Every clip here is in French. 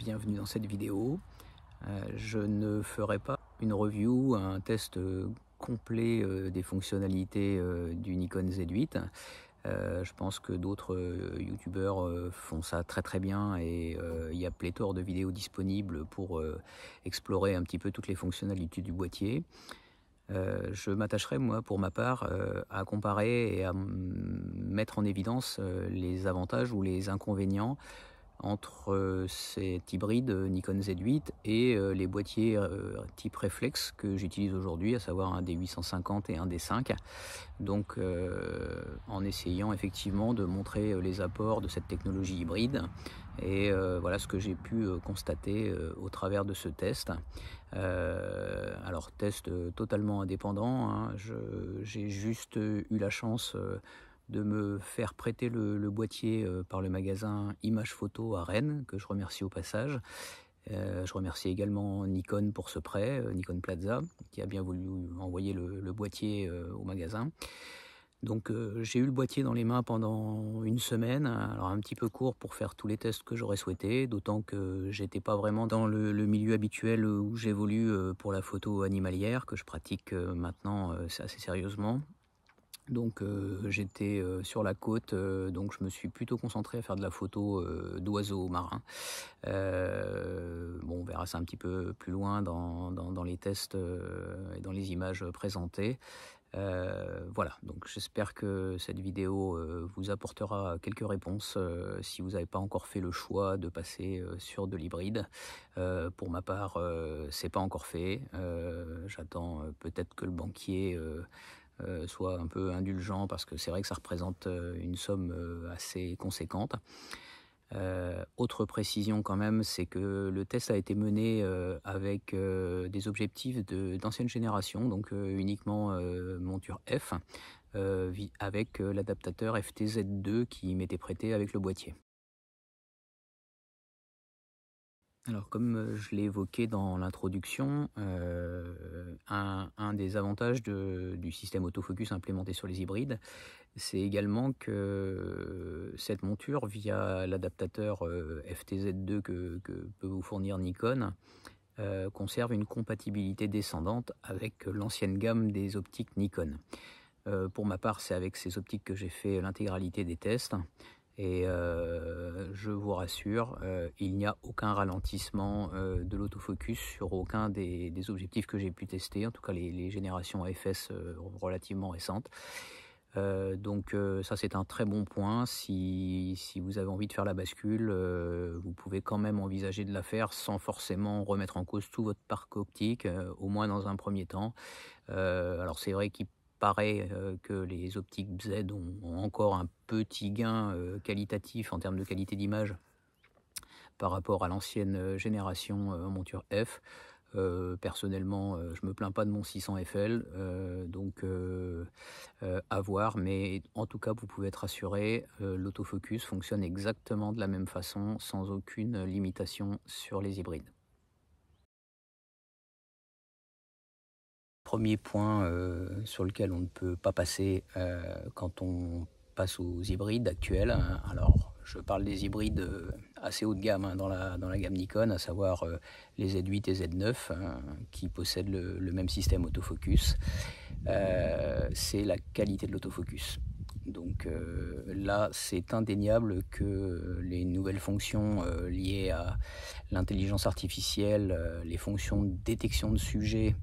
bienvenue dans cette vidéo. Je ne ferai pas une review, un test complet des fonctionnalités du Nikon Z8. Je pense que d'autres youtubeurs font ça très bien et il y a pléthore de vidéos disponibles pour explorer un petit peu toutes les fonctionnalités du boîtier. Je m'attacherai, moi, pour ma part, à comparer et à mettre en évidence les avantages ou les inconvénients entre cet hybride Nikon Z8 et les boîtiers type réflexe que j'utilise aujourd'hui, à savoir un D850 et un D5. Donc en essayant effectivement de montrer les apports de cette technologie hybride et voilà ce que j'ai pu constater au travers de ce test. Alors test totalement indépendant, hein. J'ai juste eu la chance de me faire prêter le boîtier par le magasin Images Photo à Rennes, que je remercie au passage. Je remercie également Nikon pour ce prêt, Nikon Plaza, qui a bien voulu envoyer le boîtier au magasin. Donc j'ai eu le boîtier dans les mains pendant une semaine, alors un petit peu court pour faire tous les tests que j'aurais souhaité, d'autant que j'étais pas vraiment dans le milieu habituel où j'évolue pour la photo animalière, que je pratique maintenant assez sérieusement. Donc j'étais sur la côte, donc je me suis plutôt concentré à faire de la photo d'oiseaux marins. Bon, on verra ça un petit peu plus loin dans les tests et dans les images présentées. Voilà, donc j'espère que cette vidéo vous apportera quelques réponses si vous n'avez pas encore fait le choix de passer sur de l'hybride. Pour ma part, c'est pas encore fait. J'attends peut-être que le banquier soit un peu indulgent, parce que c'est vrai que ça représente une somme assez conséquente. Autre précision quand même, c'est que le test a été mené avec des objectifs d'ancienne génération, donc uniquement monture F, avec l'adaptateur FTZ2 qui m'était prêté avec le boîtier. Alors, comme je l'ai évoqué dans l'introduction, un des avantages du système autofocus implémenté sur les hybrides, c'est également que cette monture, via l'adaptateur FTZ2 que peut vous fournir Nikon, conserve une compatibilité descendante avec l'ancienne gamme des optiques Nikon. Pour ma part, c'est avec ces optiques que j'ai fait l'intégralité des tests. Et je vous rassure, il n'y a aucun ralentissement de l'autofocus sur aucun des objectifs que j'ai pu tester, en tout cas les générations AFS relativement récentes. Donc ça, c'est un très bon point. Si vous avez envie de faire la bascule, vous pouvez quand même envisager de la faire sans forcément remettre en cause tout votre parc optique, au moins dans un premier temps. Alors c'est vrai qu'il paraît que les optiques Z ont encore un petit gain qualitatif en termes de qualité d'image par rapport à l'ancienne génération monture F. Personnellement, je me plains pas de mon 600 FL, donc à voir, mais en tout cas vous pouvez être rassuré, l'autofocus fonctionne exactement de la même façon, sans aucune limitation sur les hybrides. Premier point sur lequel on ne peut pas passer quand on passe aux hybrides actuels, hein. Alors je parle des hybrides assez haut de gamme, hein, dans la gamme Nikon, à savoir les Z8 et Z9 qui possèdent le même système autofocus. C'est la qualité de l'autofocus. Donc là, c'est indéniable que les nouvelles fonctions liées à l'intelligence artificielle, les fonctions de détection de sujets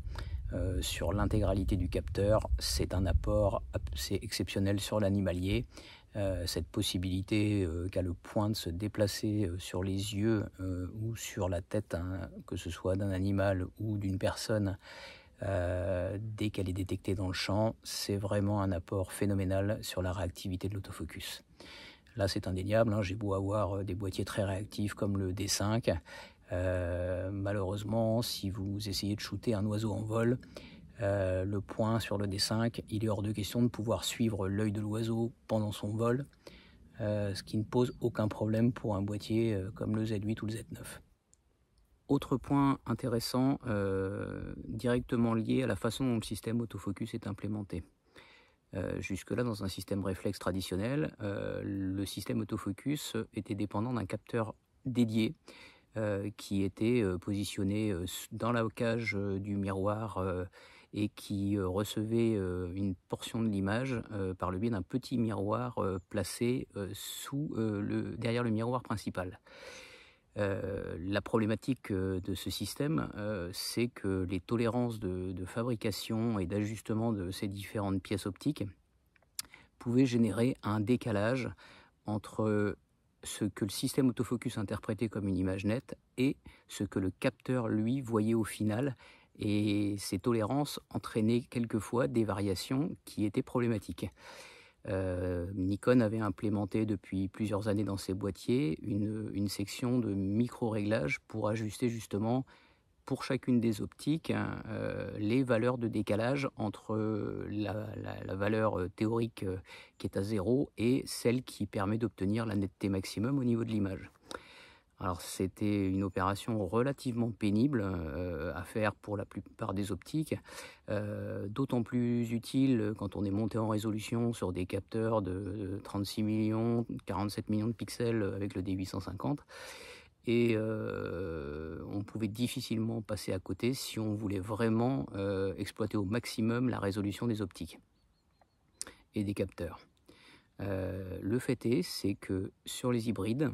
sur l'intégralité du capteur, c'est un apport assez exceptionnel sur l'animalier. Cette possibilité qu'a le point de se déplacer sur les yeux ou sur la tête, hein, que ce soit d'un animal ou d'une personne, dès qu'elle est détectée dans le champ, c'est vraiment un apport phénoménal sur la réactivité de l'autofocus. Là, c'est indéniable, hein. J'ai beau avoir des boîtiers très réactifs comme le D5, malheureusement, si vous essayez de shooter un oiseau en vol, le point sur le D5, il est hors de question de pouvoir suivre l'œil de l'oiseau pendant son vol, ce qui ne pose aucun problème pour un boîtier comme le Z8 ou le Z9. Autre point intéressant, directement lié à la façon dont le système autofocus est implémenté. Jusque-là, dans un système réflexe traditionnel, le système autofocus était dépendant d'un capteur dédié qui était positionné dans la cage du miroir et qui recevait une portion de l'image par le biais d'un petit miroir placé derrière le miroir principal. La problématique de ce système, c'est que les tolérances de fabrication et d'ajustement de ces différentes pièces optiques pouvaient générer un décalage entre ce que le système autofocus interprétait comme une image nette et ce que le capteur, lui, voyait au final. Et ces tolérances entraînaient quelquefois des variations qui étaient problématiques. Nikon avait implémenté depuis plusieurs années dans ses boîtiers une section de micro-réglage pour ajuster justement pour chacune des optiques les valeurs de décalage entre la valeur théorique qui est à 0 et celle qui permet d'obtenir la netteté maximum au niveau de l'image. Alors c'était une opération relativement pénible à faire pour la plupart des optiques, d'autant plus utile quand on est monté en résolution sur des capteurs de 36 millions, 47 millions de pixels avec le D850. Et on pouvait difficilement passer à côté si on voulait vraiment exploiter au maximum la résolution des optiques et des capteurs. Le fait est, c'est que sur les hybrides,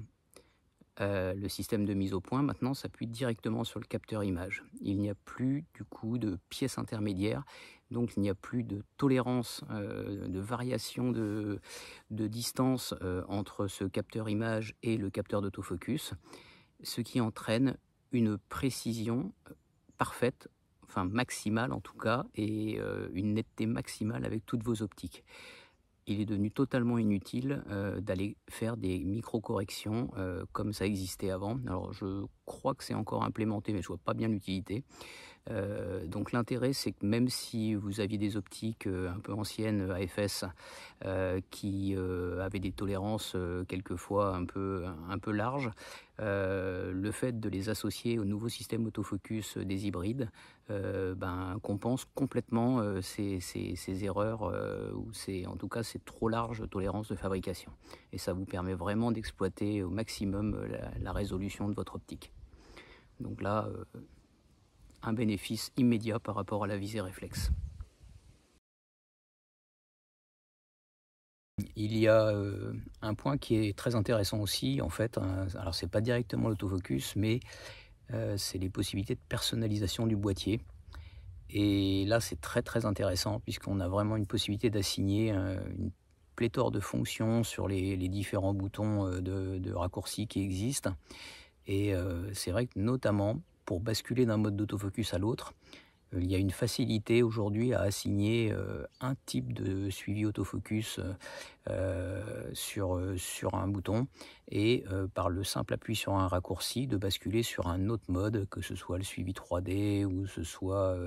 le système de mise au point maintenant s'appuie directement sur le capteur image. Il n'y a plus du coup de pièces intermédiaires, donc il n'y a plus de tolérance, de variation de distance entre ce capteur image et le capteur d'autofocus, ce qui entraîne une précision parfaite, enfin maximale en tout cas, et une netteté maximale avec toutes vos optiques. Il est devenu totalement inutile d'aller faire des micro-corrections comme ça existait avant. Alors je crois que c'est encore implémenté, mais je ne vois pas bien l'utilité. Donc l'intérêt, c'est que même si vous aviez des optiques un peu anciennes AFS qui avaient des tolérances quelquefois un peu larges, le fait de les associer au nouveau système autofocus des hybrides compense complètement ces erreurs ou en tout cas ces trop larges tolérances de fabrication. Et ça vous permet vraiment d'exploiter au maximum la résolution de votre optique. Donc là, un bénéfice immédiat par rapport à la visée réflexe. Il y a un point qui est très intéressant aussi, en fait. Alors, c'est pas directement l'autofocus, mais c'est les possibilités de personnalisation du boîtier. Et là, c'est très très intéressant, puisqu'on a vraiment une possibilité d'assigner une pléthore de fonctions sur les différents boutons de raccourci qui existent. Et c'est vrai que notamment, pour basculer d'un mode d'autofocus à l'autre, il y a une facilité aujourd'hui à assigner un type de suivi autofocus sur un bouton et par le simple appui sur un raccourci de basculer sur un autre mode, que ce soit le suivi 3D ou ce soit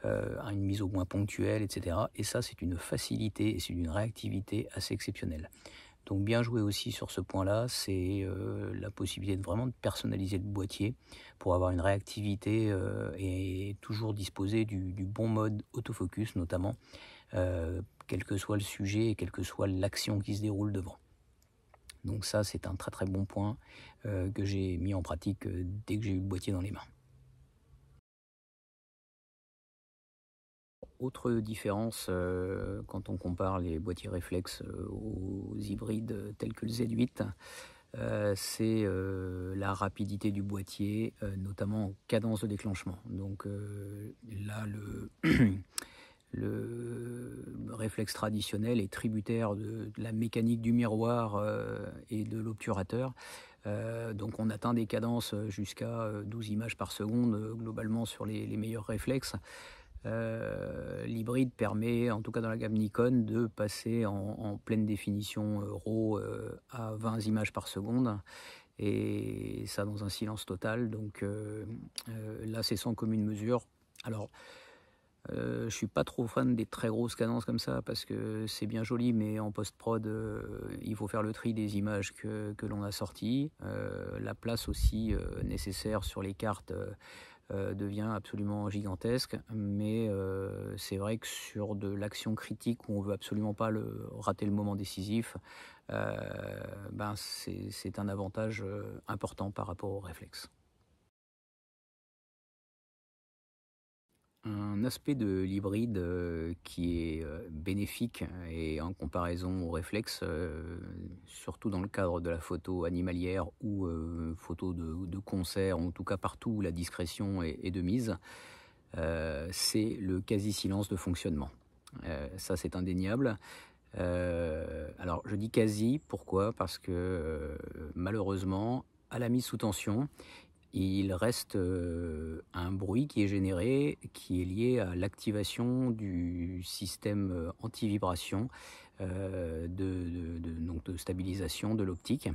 une mise au point ponctuelle, etc. Et ça, c'est une facilité et c'est une réactivité assez exceptionnelle. Donc bien joué aussi sur ce point-là, c'est la possibilité de vraiment personnaliser le boîtier pour avoir une réactivité et toujours disposer du bon mode autofocus notamment, quel que soit le sujet et quelle que soit l'action qui se déroule devant. Donc ça, c'est un très très bon point que j'ai mis en pratique dès que j'ai eu le boîtier dans les mains. Autre différence quand on compare les boîtiers réflexes aux hybrides tels que le Z8, c'est la rapidité du boîtier, notamment en cadence de déclenchement. Donc là, le réflexe traditionnel est tributaire de la mécanique du miroir et de l'obturateur. Donc on atteint des cadences jusqu'à 12 images par seconde globalement sur les meilleurs réflexes. L'hybride permet, en tout cas dans la gamme Nikon, de passer en pleine définition RAW à 20 images par seconde, et ça dans un silence total. Donc là, c'est sans commune mesure. Alors, je suis pas trop fan des très grosses cadences comme ça, parce que c'est bien joli, mais en post-prod, il faut faire le tri des images que l'on a sorties. La place aussi nécessaire sur les cartes devient absolument gigantesque, mais c'est vrai que sur de l'action critique où on veut absolument pas rater le moment décisif, c'est un avantage important par rapport au réflexe. Un aspect de l'hybride qui est bénéfique et en comparaison au réflexe, surtout dans le cadre de la photo animalière ou photo de concert, en tout cas partout où la discrétion est de mise, c'est le quasi-silence de fonctionnement. Ça, c'est indéniable. Alors, je dis quasi, pourquoi? Parce que malheureusement, à la mise sous tension, il reste un bruit qui est généré, qui est lié à l'activation du système anti-vibration donc de stabilisation de l'optique,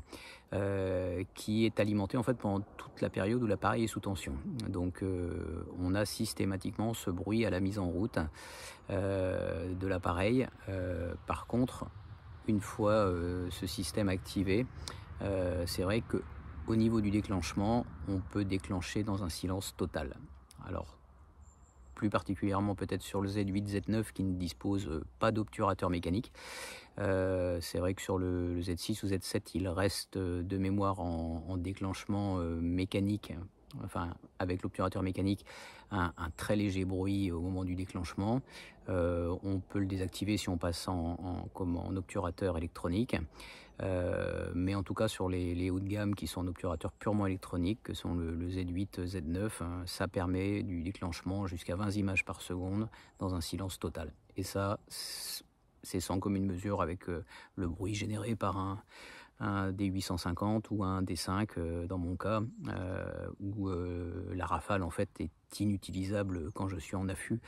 qui est alimenté en fait pendant toute la période où l'appareil est sous tension. Donc on a systématiquement ce bruit à la mise en route de l'appareil. Par contre, une fois ce système activé, c'est vrai que au niveau du déclenchement, on peut déclencher dans un silence total. Alors, plus particulièrement peut-être sur le Z8, Z9 qui ne dispose pas d'obturateur mécanique. C'est vrai que sur le Z6 ou Z7, il reste de mémoire en déclenchement mécanique, enfin avec l'obturateur mécanique, un très léger bruit au moment du déclenchement. On peut le désactiver si on passe en obturateur électronique. Mais en tout cas sur les hauts de gamme qui sont en obturateur purement électronique, que sont le Z8, Z9, ça permet du déclenchement jusqu'à 20 images par seconde dans un silence total. Et ça, c'est sans commune mesure avec le bruit généré par un D850 ou un D5 dans mon cas, où la rafale en fait est inutilisable quand je suis en affût.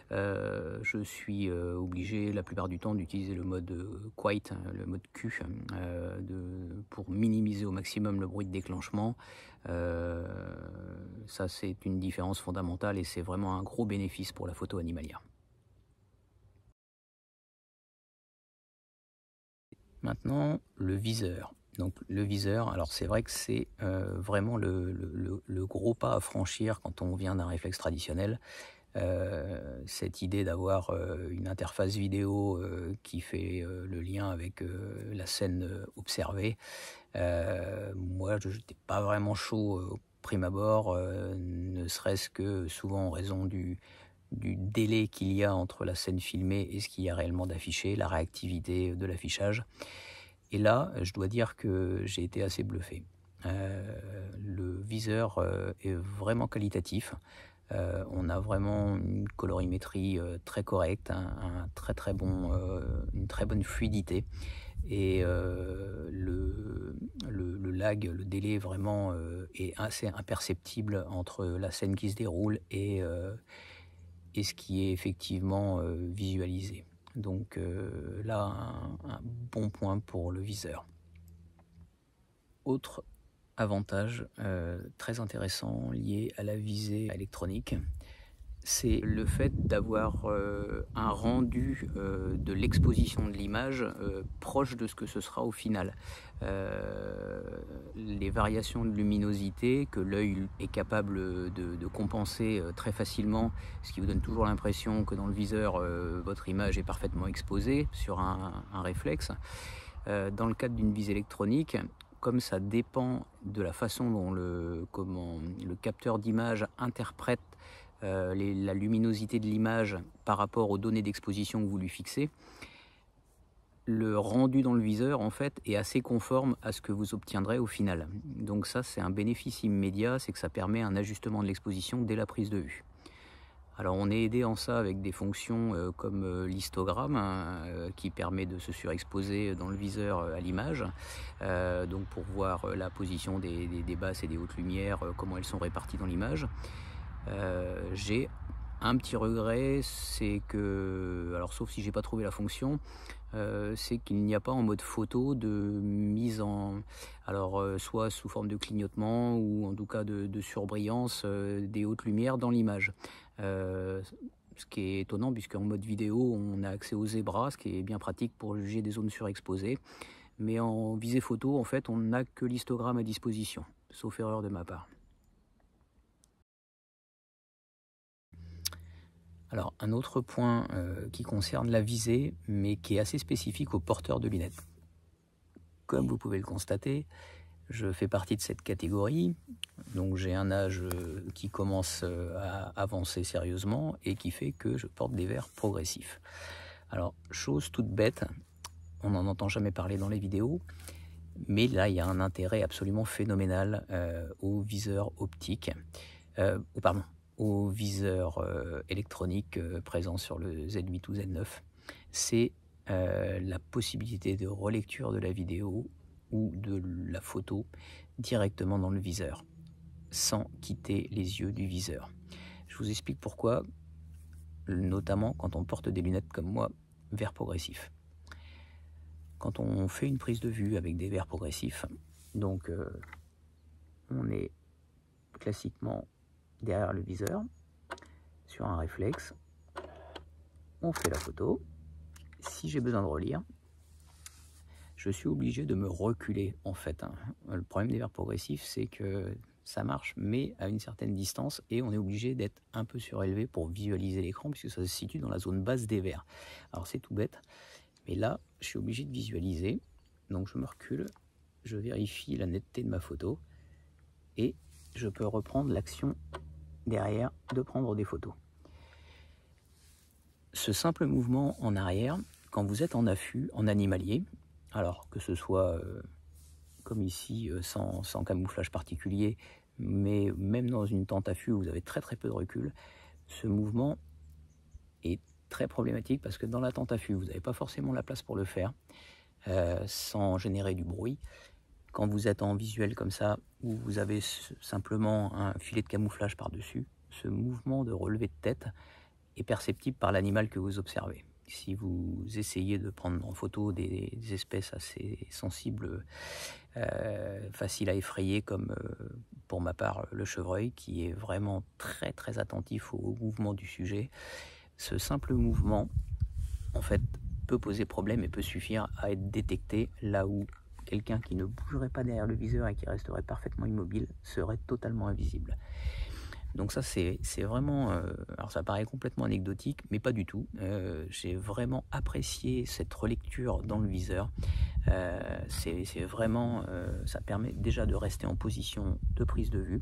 Je suis obligé la plupart du temps d'utiliser le mode quiet, le mode Q, pour minimiser au maximum le bruit de déclenchement. Ça, c'est une différence fondamentale et c'est vraiment un gros bénéfice pour la photo animalière. Maintenant, le viseur. Donc le viseur, alors c'est vrai que c'est vraiment le gros pas à franchir quand on vient d'un réflexe traditionnel. Cette idée d'avoir une interface vidéo qui fait le lien avec la scène observée. Moi, je n'étais pas vraiment chaud au prime abord, ne serait-ce que souvent en raison du délai qu'il y a entre la scène filmée et ce qu'il y a réellement d'affiché, la réactivité de l'affichage. Et là, je dois dire que j'ai été assez bluffé. Le viseur est vraiment qualitatif. On a vraiment une colorimétrie très correcte, un très très bon, une très bonne fluidité. Et le lag, le délai vraiment est assez imperceptible entre la scène qui se déroule et ce qui est effectivement visualisé. Donc là, un bon point pour le viseur. Autre avantage très intéressant lié à la visée électronique, c'est le fait d'avoir un rendu de l'exposition de l'image proche de ce que ce sera au final. Les variations de luminosité que l'œil est capable de compenser très facilement, ce qui vous donne toujours l'impression que dans le viseur, votre image est parfaitement exposée sur un réflexe. Dans le cadre d'une visée électronique, comme ça dépend de la façon dont le capteur d'image interprète la luminosité de l'image par rapport aux données d'exposition que vous lui fixez, le rendu dans le viseur en fait est assez conforme à ce que vous obtiendrez au final. Donc ça, c'est un bénéfice immédiat, c'est que ça permet un ajustement de l'exposition dès la prise de vue. Alors on est aidé en ça avec des fonctions comme l'histogramme qui permet de se surexposer dans le viseur à l'image, donc pour voir la position des basses et des hautes lumières, comment elles sont réparties dans l'image. J'ai un petit regret, c'est que, alors sauf si j'ai pas trouvé la fonction, c'est qu'il n'y a pas en mode photo de mise en, alors soit sous forme de clignotement ou en tout cas de surbrillance des hautes lumières dans l'image. Ce qui est étonnant puisqu'en mode vidéo on a accès aux zébras, ce qui est bien pratique pour juger des zones surexposées. Mais en visée photo, en fait, on n'a que l'histogramme à disposition, sauf erreur de ma part. Alors, un autre point qui concerne la visée, mais qui est assez spécifique aux porteurs de lunettes. Comme vous pouvez le constater, Je fais partie de cette catégorie, donc j'ai un âge qui commence à avancer sérieusement et qui fait que je porte des verres progressifs. Alors, chose toute bête, on n'en entend jamais parler dans les vidéos, mais là il y a un intérêt absolument phénoménal au viseur optique, au viseur électronique présent sur le Z8 ou Z9. C'est la possibilité de relecture de la vidéo ou de la photo directement dans le viseur, sans quitter les yeux du viseur. Je vous explique pourquoi, notamment quand on porte des lunettes comme moi, verres progressifs. Quand on fait une prise de vue avec des verres progressifs, donc on est classiquement derrière le viseur, sur un réflexe, on fait la photo. Si j'ai besoin de relire, je suis obligé de me reculer en fait. Le problème des verres progressifs, c'est que ça marche, mais à une certaine distance, et on est obligé d'être un peu surélevé pour visualiser l'écran, puisque ça se situe dans la zone basse des verres. Alors c'est tout bête, mais là, je suis obligé de visualiser, donc je me recule, je vérifie la netteté de ma photo, et je peux reprendre l'action derrière de prendre des photos. Ce simple mouvement en arrière, quand vous êtes en affût, en animalier, alors que ce soit comme ici, sans camouflage particulier, mais même dans une tente affût où vous avez très peu de recul, ce mouvement est très problématique parce que dans la tente affût, vous n'avez pas forcément la place pour le faire, sans générer du bruit. Quand vous êtes en visuel comme ça, où vous avez simplement un filet de camouflage par-dessus, ce mouvement de relevé de tête est perceptible par l'animal que vous observez. Si vous essayez de prendre en photo des espèces assez sensibles, faciles à effrayer, comme pour ma part le chevreuil, qui est vraiment très attentif au mouvement du sujet, ce simple mouvement en fait peut poser problème et peut suffire à être détecté là où quelqu'un qui ne bougerait pas derrière le viseur et qui resterait parfaitement immobile serait totalement invisible. Donc ça c'est vraiment, alors ça paraît complètement anecdotique, mais pas du tout. J'ai vraiment apprécié cette relecture dans le viseur. C'est vraiment, ça permet déjà de rester en position de prise de vue,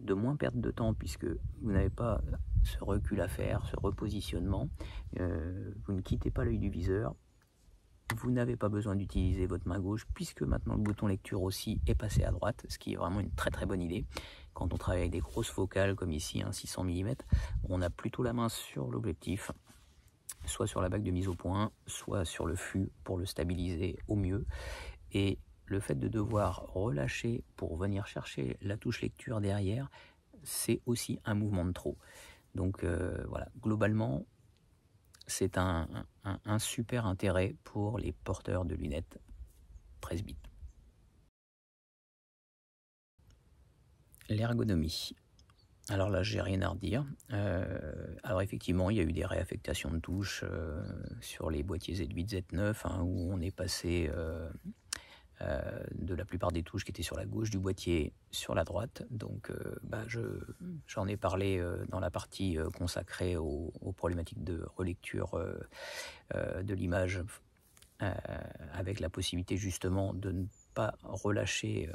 de moins perdre de temps puisque vous n'avez pas ce recul à faire, ce repositionnement. Vous ne quittez pas l'œil du viseur. Vous n'avez pas besoin d'utiliser votre main gauche puisque maintenant le bouton lecture aussi est passé à droite, ce qui est vraiment une très bonne idée. Quand on travaille avec des grosses focales comme ici, 600 mm, on a plutôt la main sur l'objectif, soit sur la bague de mise au point, soit sur le fût pour le stabiliser au mieux. Et le fait de devoir relâcher pour venir chercher la touche lecture derrière, c'est aussi un mouvement de trop. Donc voilà, globalement, c'est un super intérêt pour les porteurs de lunettes presbyte. L'ergonomie. Alors là, j'ai rien à redire. Alors effectivement, il y a eu des réaffectations de touches sur les boîtiers Z8, Z9, où on est passé de la plupart des touches qui étaient sur la gauche du boîtier sur la droite. Donc j'en ai parlé dans la partie consacrée aux problématiques de relecture de l'image, avec la possibilité justement de ne pas relâcher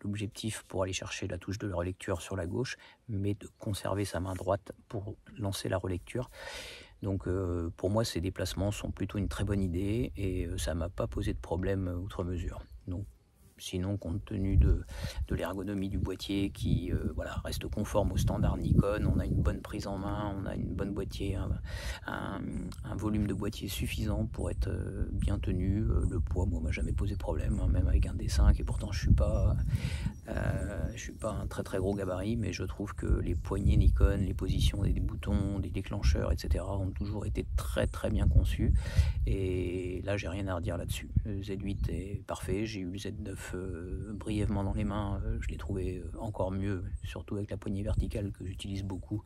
l'objectif pour aller chercher la touche de la relecture sur la gauche, mais de conserver sa main droite pour lancer la relecture. Donc pour moi, ces déplacements sont plutôt une très bonne idée et ça ne m'a pas posé de problème outre mesure. Donc, sinon, compte tenu de l'ergonomie du boîtier qui reste conforme aux standards Nikon, on a une bonne prise en main, on a une bonne boîtier, un volume de boîtier suffisant pour être bien tenu. Le poids, moi, m'a jamais posé problème, même avec un D5, et pourtant je suis pas un très gros gabarit, mais je trouve que les poignées Nikon, les positions des boutons, des déclencheurs, etc. ont toujours été très bien conçus, et là j'ai rien à redire là-dessus. Le Z8 est parfait, j'ai eu le Z9 brièvement dans les mains, je l'ai trouvé encore mieux, surtout avec la poignée verticale que j'utilise beaucoup.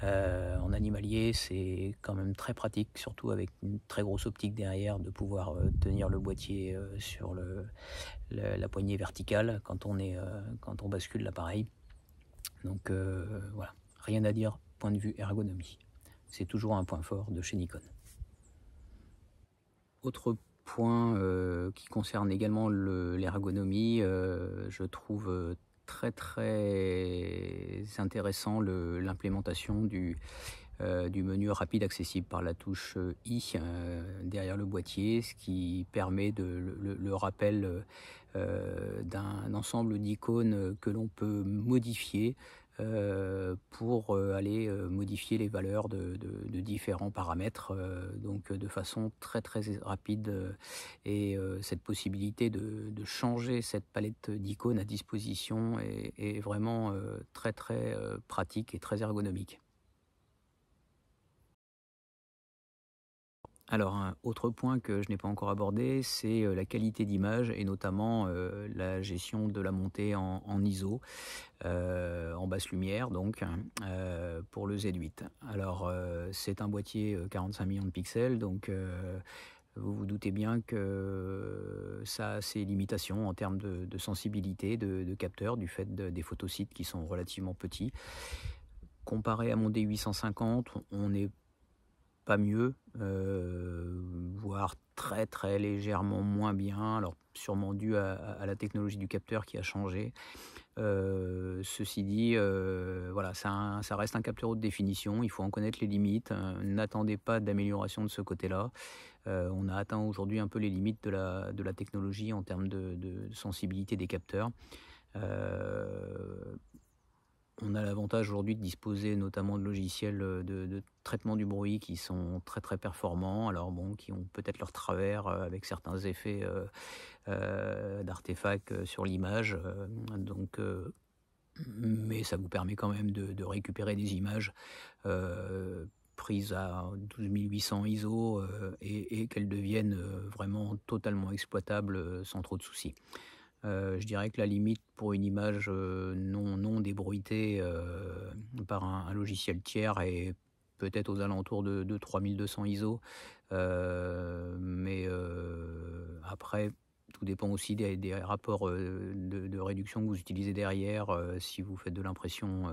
En animalier, c'est quand même très pratique, surtout avec une très grosse optique derrière, de pouvoir tenir le boîtier sur la poignée verticale quand on bascule l'appareil. Donc voilà, rien à dire point de vue ergonomie. C'est toujours un point fort de chez Nikon. Autre point qui concerne également l'ergonomie, je trouve très intéressant l'implémentation du menu rapide accessible par la touche I derrière le boîtier, ce qui permet le rappel d'un ensemble d'icônes que l'on peut modifier pour aller modifier les valeurs de différents paramètres, donc de façon très rapide, et cette possibilité de changer cette palette d'icônes à disposition est vraiment très pratique et très ergonomique. Alors, un autre point que je n'ai pas encore abordé, c'est la qualité d'image et notamment la gestion de la montée en ISO, en basse lumière donc, pour le Z8. Alors, c'est un boîtier 45 millions de pixels, donc vous vous doutez bien que ça a ses limitations en termes de sensibilité de capteur, du fait des photosites qui sont relativement petits. Comparé à mon D850, on n'est pas mieux, voire très légèrement moins bien, alors sûrement dû à la technologie du capteur qui a changé. Ceci dit, voilà, ça reste un capteur haute définition, il faut en connaître les limites, n'attendez pas d'amélioration de ce côté-là. On a atteint aujourd'hui un peu les limites de la technologie en termes de sensibilité des capteurs. On a l'avantage aujourd'hui de disposer notamment de logiciels de traitement du bruit qui sont très performants, alors bon, qui ont peut-être leur travers avec certains effets d'artefacts sur l'image, donc mais ça vous permet quand même de récupérer des images prises à 12800 ISO et qu'elles deviennent vraiment totalement exploitables sans trop de soucis. Je dirais que la limite pour une image non débruitée par un logiciel tiers est peut-être aux alentours de 3200 ISO, mais après tout dépend aussi des rapports de réduction que vous utilisez derrière, si vous faites de l'impression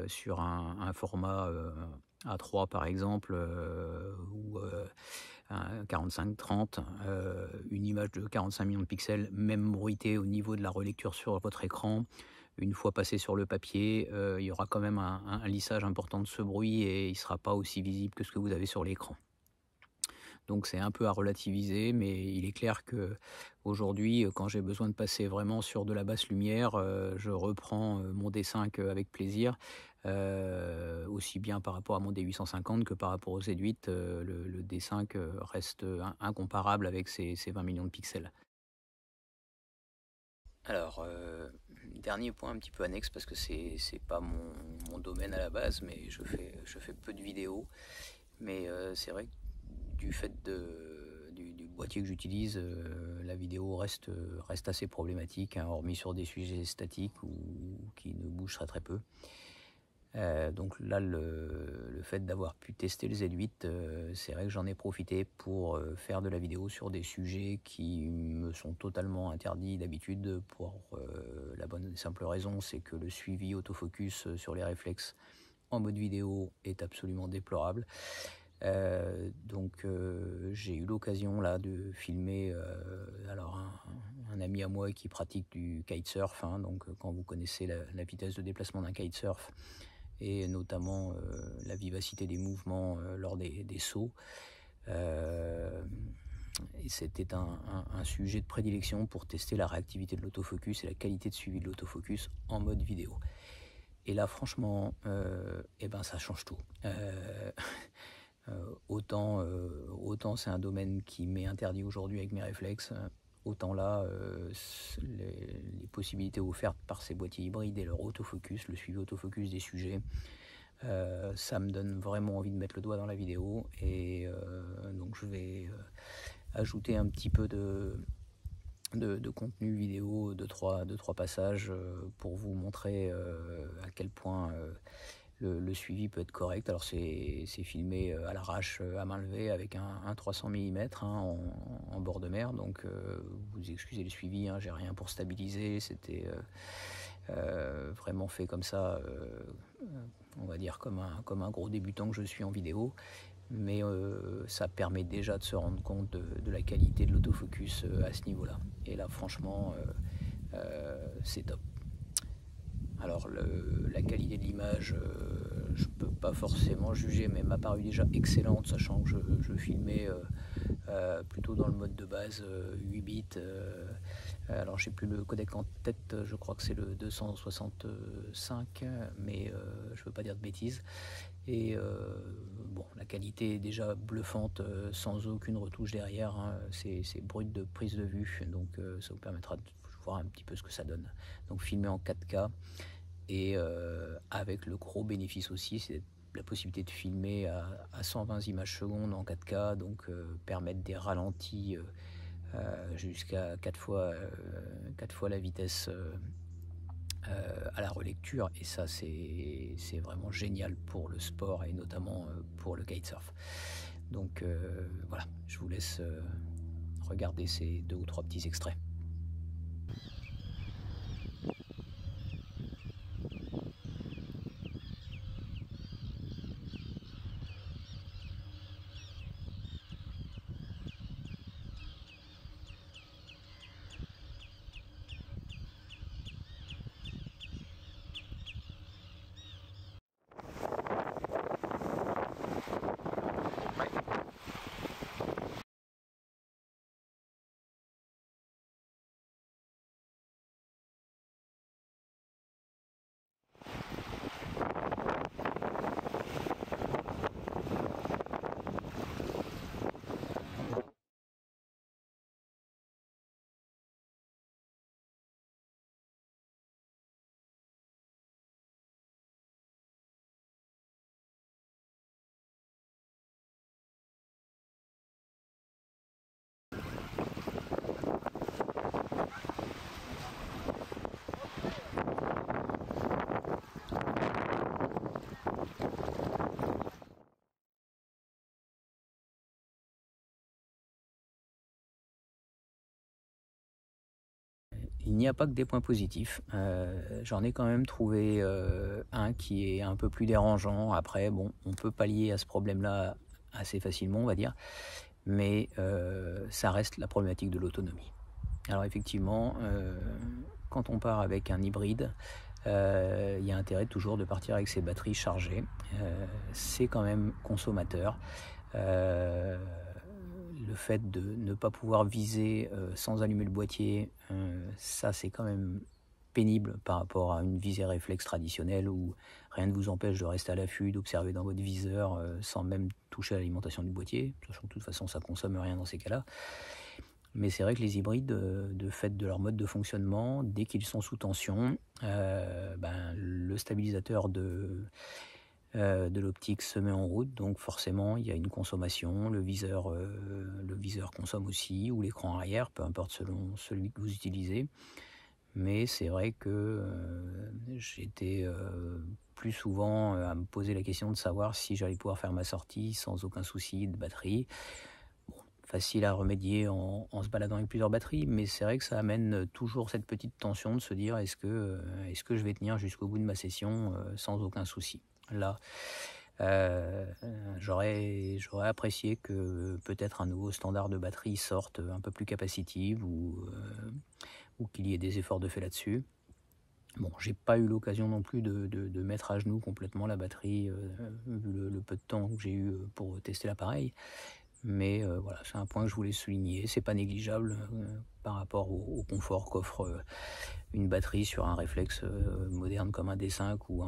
sur un format A3 par exemple, ou un 45-30, une image de 45 millions de pixels, même bruitée au niveau de la relecture sur votre écran, une fois passé sur le papier, il y aura quand même un lissage important de ce bruit et il ne sera pas aussi visible que ce que vous avez sur l'écran. Donc c'est un peu à relativiser, mais il est clair que aujourd'hui, quand j'ai besoin de passer vraiment sur de la basse lumière, je reprends mon D5 avec plaisir, aussi bien par rapport à mon D850 que par rapport au Z8. Le D5 reste incomparable avec ses 20 millions de pixels. Alors, dernier point un petit peu annexe, parce que c'est pas mon domaine à la base, mais je fais peu de vidéos. Mais c'est vrai que du fait du boîtier que j'utilise, la vidéo reste assez problématique, hein, hormis sur des sujets statiques ou qui ne bougent très peu. Donc là, le fait d'avoir pu tester le Z8, c'est vrai que j'en ai profité pour faire de la vidéo sur des sujets qui me sont totalement interdits d'habitude, pour la bonne et simple raison, c'est que le suivi autofocus sur les réflexes en mode vidéo est absolument déplorable. Donc j'ai eu l'occasion là de filmer alors un ami à moi qui pratique du kitesurf, hein, donc quand vous connaissez la vitesse de déplacement d'un kitesurf et notamment la vivacité des mouvements lors des sauts, et c'était un sujet de prédilection pour tester la réactivité de l'autofocus et la qualité de suivi de l'autofocus en mode vidéo. Et là franchement, ça change tout. Autant c'est un domaine qui m'est interdit aujourd'hui avec mes réflexes, autant là, les possibilités offertes par ces boîtiers hybrides et leur autofocus, le suivi autofocus des sujets, ça me donne vraiment envie de mettre le doigt dans la vidéo. Et donc je vais ajouter un petit peu de contenu vidéo, de trois passages pour vous montrer à quel point le suivi peut être correct. Alors c'est filmé à l'arrache, à main levée, avec un 300 mm hein, en bord de mer, donc vous excusez le suivi, hein, j'ai rien pour stabiliser, c'était vraiment fait comme ça, on va dire comme un gros débutant que je suis en vidéo. mais ça permet déjà de se rendre compte de la qualité de l'autofocus à ce niveau-là. Et là, franchement, c'est top. Alors, la qualité de l'image, je ne peux pas forcément juger, mais elle m'a paru déjà excellente, sachant que je filmais plutôt dans le mode de base 8 bits. Alors, j'ai plus le codec en tête, je crois que c'est le 265, mais je ne veux pas dire de bêtises. Et bon, la qualité est déjà bluffante, sans aucune retouche derrière, hein. C'est brut de prise de vue, donc ça vous permettra de voir un petit peu ce que ça donne. Donc filmer en 4K, et avec le gros bénéfice aussi, c'est la possibilité de filmer à 120 images secondes en 4K, donc permettre des ralentis jusqu'à 4 fois la vitesse à la relecture, et ça c'est vraiment génial pour le sport et notamment pour le kitesurf. Donc voilà, je vous laisse regarder ces 2 ou 3 petits extraits. Il n'y a pas que des points positifs, j'en ai quand même trouvé un qui est un peu plus dérangeant. Après, bon, on peut pallier à ce problème-là assez facilement, on va dire, mais ça reste la problématique de l'autonomie. Alors effectivement, quand on part avec un hybride, il y a intérêt toujours de partir avec ses batteries chargées. C'est quand même consommateur. Le fait de ne pas pouvoir viser sans allumer le boîtier, ça c'est quand même pénible par rapport à une visée réflexe traditionnelle où rien ne vous empêche de rester à l'affût, d'observer dans votre viseur sans même toucher à l'alimentation du boîtier, sachant que de toute façon ça ne consomme rien dans ces cas-là. Mais c'est vrai que les hybrides, de fait de leur mode de fonctionnement, dès qu'ils sont sous tension, le stabilisateur de l'optique se met en route, donc forcément il y a une consommation, le viseur consomme aussi, ou l'écran arrière, peu importe selon celui que vous utilisez. Mais c'est vrai que j'étais plus souvent à me poser la question de savoir si j'allais pouvoir faire ma sortie sans aucun souci de batterie. Bon, facile à remédier en se baladant avec plusieurs batteries, mais c'est vrai que ça amène toujours cette petite tension de se dire est-ce que je vais tenir jusqu'au bout de ma session sans aucun souci. Là, j'aurais apprécié que peut-être un nouveau standard de batterie sorte un peu plus capacitive, ou qu'il y ait des efforts de fait là-dessus. Bon, j'ai pas eu l'occasion non plus de mettre à genoux complètement la batterie, vu le peu de temps que j'ai eu pour tester l'appareil. Mais voilà, c'est un point que je voulais souligner. C'est pas négligeable par rapport au confort qu'offre une batterie sur un réflexe moderne comme un D5 ou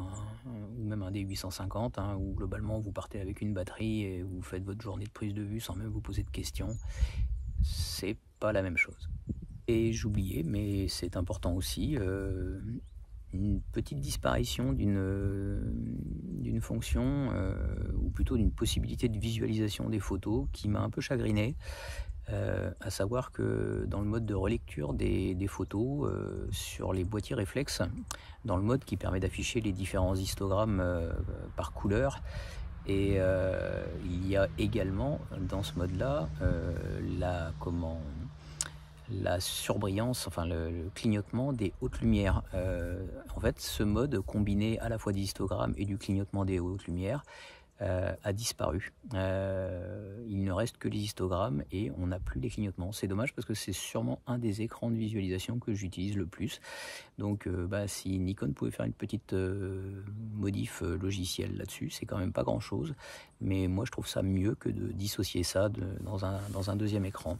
même un D850, hein, où globalement vous partez avec une batterie et vous faites votre journée de prise de vue sans même vous poser de questions. C'est pas la même chose. Et j'oubliais, mais c'est important aussi, une petite disparition d'une fonction, ou plutôt d'une possibilité de visualisation des photos qui m'a un peu chagriné, à savoir que dans le mode de relecture des photos sur les boîtiers réflexes, dans le mode qui permet d'afficher les différents histogrammes par couleur, et il y a également dans ce mode-là la surbrillance, enfin le clignotement des hautes lumières. En fait, ce mode combiné à la fois des histogrammes et du clignotement des hautes lumières a disparu. Il ne reste que les histogrammes et on n'a plus les clignotements. C'est dommage parce que c'est sûrement un des écrans de visualisation que j'utilise le plus. Donc si Nikon pouvait faire une petite modif logicielle là-dessus, c'est quand même pas grand-chose. Mais moi je trouve ça mieux que de dissocier ça dans un deuxième écran.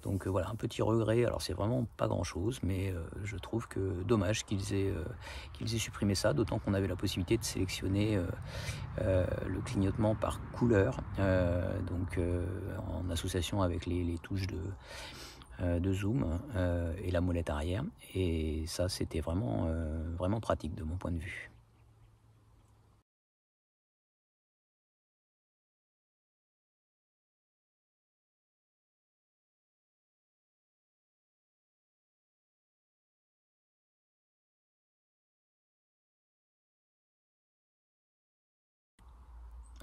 Donc voilà, un petit regret, alors c'est vraiment pas grand chose, mais je trouve que dommage qu'ils aient supprimé ça, d'autant qu'on avait la possibilité de sélectionner le clignotement par couleur, en association avec les touches de zoom et la molette arrière, et ça c'était vraiment, vraiment pratique de mon point de vue.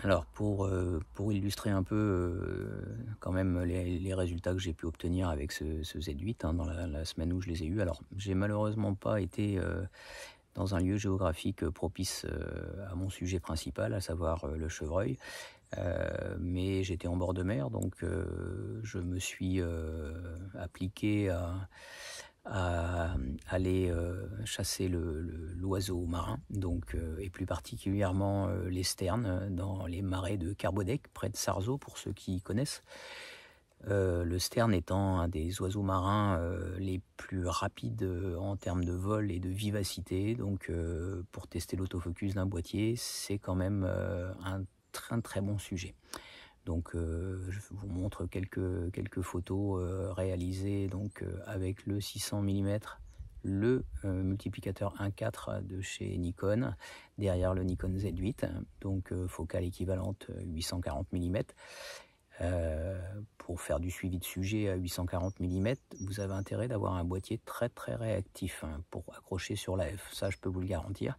Alors pour illustrer un peu quand même les résultats que j'ai pu obtenir avec ce Z8 dans la semaine où je les ai eus. Alors j'ai malheureusement pas été dans un lieu géographique propice à mon sujet principal, à savoir le chevreuil, mais j'étais en bord de mer, donc je me suis appliqué à aller chasser l'oiseau marin, donc, et plus particulièrement les sternes dans les marais de Carbodec, près de Sarzeau, pour ceux qui connaissent. Le sterne étant un des oiseaux marins les plus rapides en termes de vol et de vivacité, donc pour tester l'autofocus d'un boîtier, c'est quand même un très bon sujet. Donc je vous montre quelques photos réalisées donc avec le 600 mm, le multiplicateur 1.4 de chez Nikon, derrière le Nikon Z8, donc focale équivalente 840 mm. Pour faire du suivi de sujet à 840 mm, vous avez intérêt d'avoir un boîtier très réactif pour accrocher sur la F, ça je peux vous le garantir.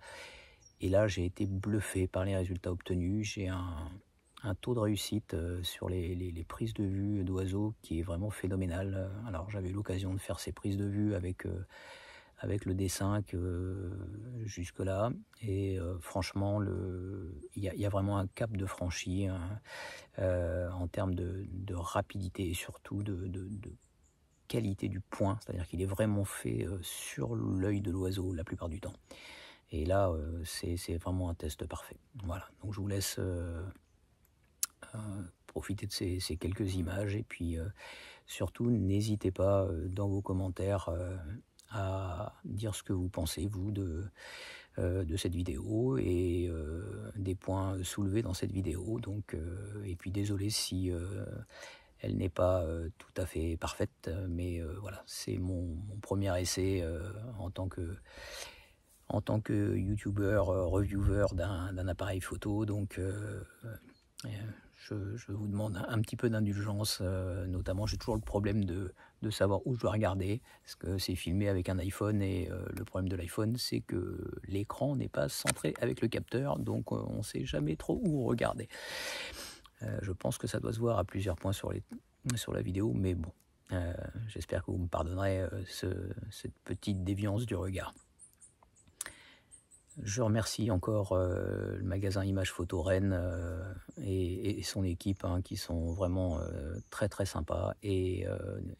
Et là j'ai été bluffé par les résultats obtenus. J'ai un taux de réussite sur les prises de vue d'oiseaux qui est vraiment phénoménal. Alors j'avais eu l'occasion de faire ces prises de vue avec le D5 jusque là, et franchement il y a vraiment un cap de franchi en termes de rapidité et surtout de qualité du point, c'est-à-dire qu'il est vraiment fait sur l'œil de l'oiseau la plupart du temps. Et là c'est vraiment un test parfait. Voilà, donc je vous laisse profiter de ces quelques images, et puis surtout n'hésitez pas dans vos commentaires à dire ce que vous pensez vous de cette vidéo et des points soulevés dans cette vidéo. Donc et puis désolé si elle n'est pas tout à fait parfaite, mais voilà, c'est mon premier essai en tant que youtubeur, reviewer d'un appareil photo. Donc je vous demande un petit peu d'indulgence, notamment j'ai toujours le problème de savoir où je dois regarder, parce que c'est filmé avec un iPhone, et le problème de l'iPhone c'est que l'écran n'est pas centré avec le capteur, donc on ne sait jamais trop où regarder. Je pense que ça doit se voir à plusieurs points sur la vidéo, mais bon, j'espère que vous me pardonnerez cette petite déviance du regard. Je remercie encore le magasin Images Photo Rennes et son équipe qui sont vraiment très sympas, et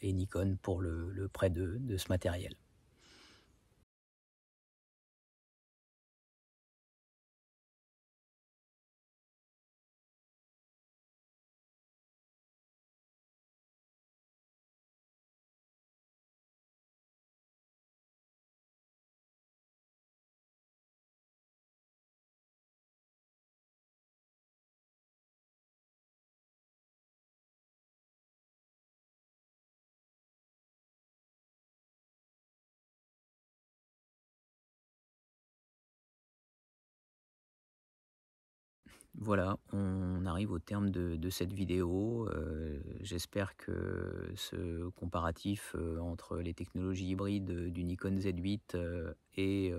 Nikon pour le prêt de ce matériel. Voilà, on arrive au terme de cette vidéo. J'espère que ce comparatif entre les technologies hybrides du Nikon Z8 et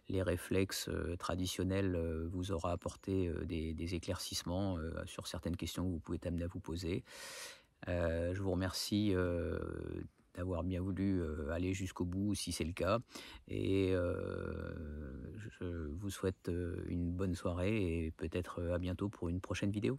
les réflexes traditionnels vous aura apporté des éclaircissements sur certaines questions que vous pouvez être amené à vous poser. Je vous remercie d'avoir bien voulu aller jusqu'au bout si c'est le cas. Et je vous souhaite une bonne soirée et peut-être à bientôt pour une prochaine vidéo.